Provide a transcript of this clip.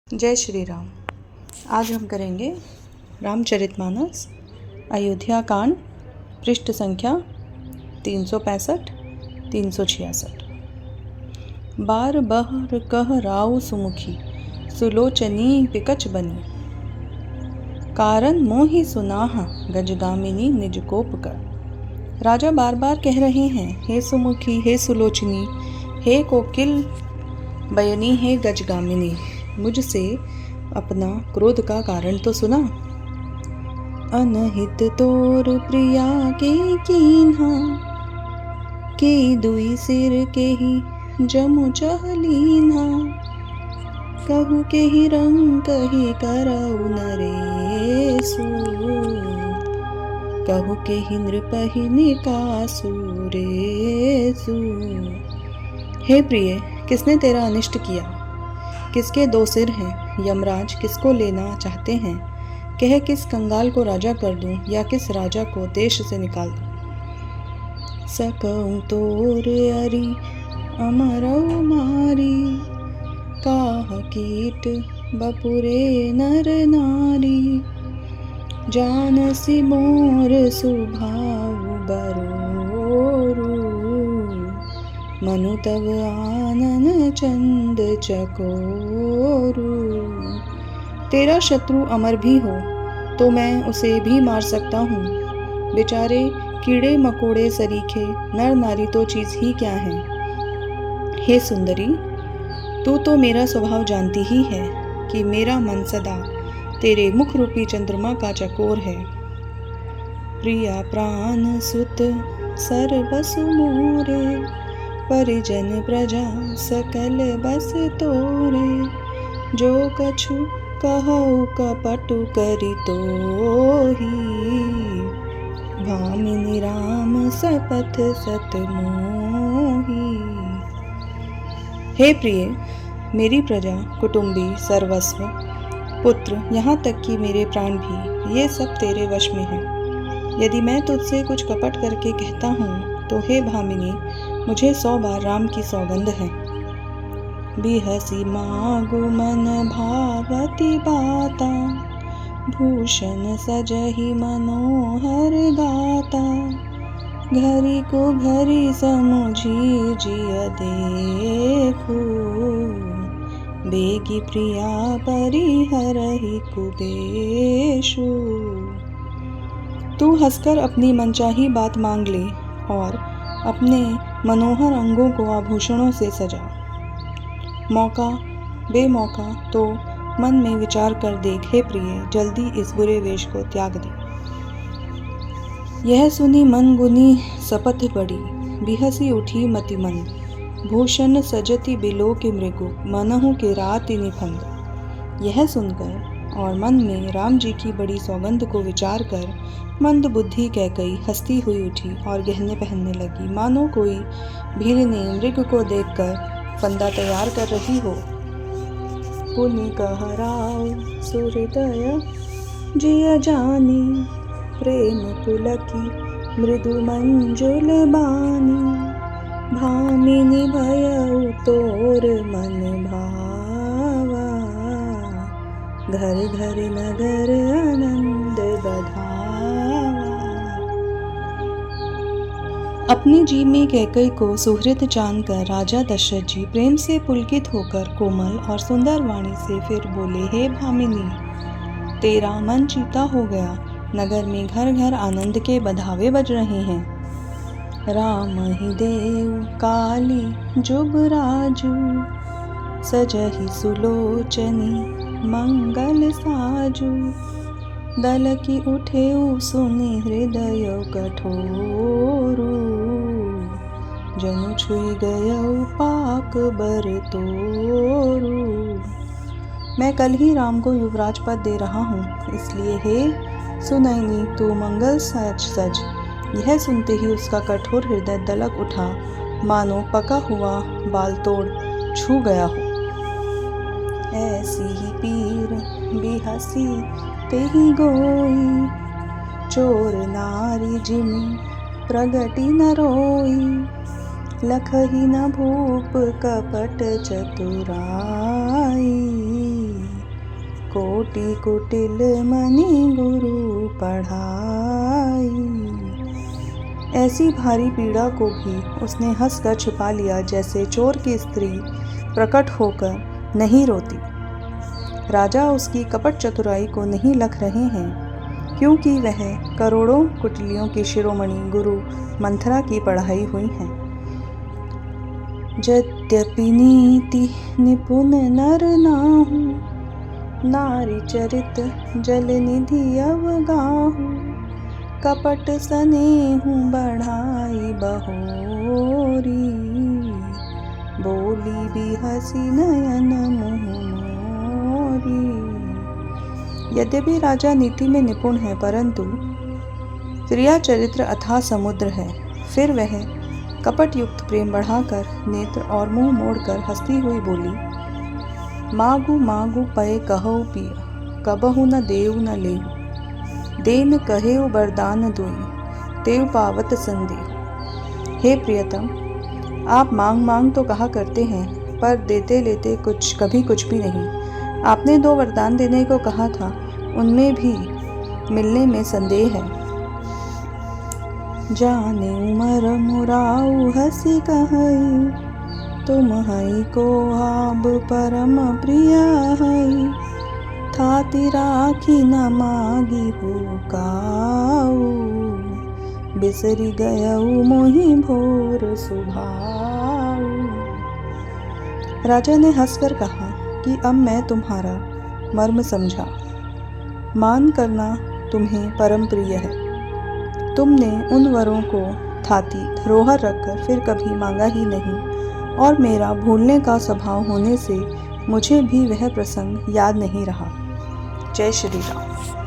जय श्री राम। आज हम करेंगे रामचरितमानस अयोध्या कांड, पृष्ठ संख्या 365 366। बार बहर कह राउ सुमुखी, सुलोचनी पिकच बनी। कारण मोहि सुनाह, गजगामिनी निज कोप कर। राजा बार बार कह रहे हैं, हे सुमुखी, हे सुलोचनी, हे कोकिल बयनी, हे गजगामिनी, मुझसे अपना क्रोध का कारण तो सुना। अनहित तोर प्रिया के कीन्हा, के दुई सिर के ही जमु चहलीन्हा। कहु के ही रंग कही करऊ नरेसु, कहु के ही नृपहि निकासु रेसु। हे प्रिय, किसने तेरा अनिष्ट किया? किसके दो सिर हैं? यमराज किसको लेना चाहते हैं? कह किस कंगाल को राजा कर दूं या किस राजा को देश से निकाल दूं? सकऊं तोर अरि अमरऊ मारी, काह कीट बपुरे नर नारी। जानसी मोर सुभाउ बरोरू, मनु तव आनन चंद चकोरू। तेरा शत्रु अमर भी हो तो मैं उसे भी मार सकता हूँ। बेचारे कीड़े मकोड़े सरीखे नर नारी तो चीज ही क्या है। हे सुंदरी, तू तो मेरा स्वभाव जानती ही है कि मेरा मन सदा तेरे मुख रूपी चंद्रमा का चकोर है। प्रिया प्राण सुत सर्वसु मोरे, परिजन प्रजा सकल बस तोरे। जो कछु कहऊ कपटु करि तोही, भामिनी राम सपथ सत मोही। हे प्रिय, मेरी प्रजा, कुटुंबी, सर्वस्व, पुत्र, यहाँ तक कि मेरे प्राण भी, ये सब तेरे वश में हैं। यदि मैं तुझसे कुछ कपट करके कहता हूँ तो हे भामिनी, मुझे 100 बार राम की सौगंध है। बिहसी मागु मन भावती बाता, भूषण सजहि मनोहर गाता। घरी को घरी समुझी जिय देखू, बेगी प्रिया परिहरहि कुबेशु। तू हंसकर अपनी मनचाही बात मांग ले और अपने मनोहर अंगों को आभूषणों से सजा। मौका बेमौका तो मन में विचार कर देख। हे प्रिय, जल्दी इस बुरे वेश को त्याग दे। यह सुनी मन गुनी सपथ पड़ी, बिहसी उठी मति मंद। भूषण सजति बिलो के मृगु, मनहु के राति निफंद। यह सुनकर और मन में राम जी की बड़ी सौगंध को विचार कर मंद बुद्धि कैकई हंसती हुई उठी और गहने पहनने लगी, मानो कोई भीलनी मृग को देखकर फंदा तैयार कर रही हो। पुनि कह राव सुहृदय जिय जानी, प्रेम पुलकी मृदु मंजुल बानी। भामिनी भयउ तोर मन भावा, घर घर नगर आनंद बधावा। अपनी जीव में कैकई को सुहृद जानकर राजा दशरथ जी प्रेम से पुलकित होकर कोमल और सुंदर वाणी से फिर बोले, हे भामिनी, तेरा मन जीता हो गया। नगर में घर घर आनंद के बधावे बज रहे हैं। राम ही देव काली जुब राजू, सजहि सुलोचनी मंगल साजू। दल की उठेऊ सुनि हृदय कठोरू, जनु छुई गयऊ पाक बर तोरू। मैं कल ही राम को युवराज पद दे रहा हूँ, इसलिए हे सुनैनी, तू मंगल सज सज। यह सुनते ही उसका कठोर हृदय दलक उठा, मानो पका हुआ बाल तोड़ छू गया हो। ऐसी ही पीर बिहसी तेहि गोई, चोर नारी जिमि प्रगति न रोई। लखही न भूप कपट चतुराई, कोटि कुटिल मनि गुरु पढ़ाई। ऐसी भारी पीड़ा को भी उसने हंसकर छिपा लिया, जैसे चोर की स्त्री प्रकट होकर नहीं रोती। राजा उसकी कपट चतुराई को नहीं लख रहे हैं, क्योंकि वह करोड़ों कुटिलियों की शिरोमणि गुरु मंथरा की पढ़ाई हुई हैं। यद्यपि नीति निपुण नर नाहु, नारी चरित जल निधि अवगाहु, कपट स्नेहु बढ़ाई बहोरी, बोली बिहसी नयन मुँह मोरी। यद्यपि राजा नीति में निपुण है, परंतु क्रिया चरित्र अथाह समुद्र है। फिर वह कपट युक्त प्रेम बढ़ाकर नेत्र और मुंह मोड़कर हंसती हुई बोली, मागु मागु पय कहु पिया, कबहु न देव न लेहु, देन कहेउ वरदान दुई, तेव पावत संदेह। हे प्रियतम, आप मांग मांग तो कहा करते हैं, पर देते लेते कभी कुछ भी नहीं। आपने 2 वरदान देने को कहा था, उनमें भी मिलने में संदेह है। जाने उमर मुराउ हसी कहई, तुम हई को आब परम प्रिय हई, थाति राखी न मागी हो काऊ, बिसरी गयऊ मोहि भोर सुभाऊ। राजा ने हंसकर कहा कि अब मैं तुम्हारा मर्म समझा। मान करना तुम्हें परम प्रिय है। तुमने उन वरों को थाती धरोहर रखकर फिर कभी मांगा ही नहीं, और मेरा भूलने का स्वभाव होने से मुझे भी वह प्रसंग याद नहीं रहा। जय श्री राम।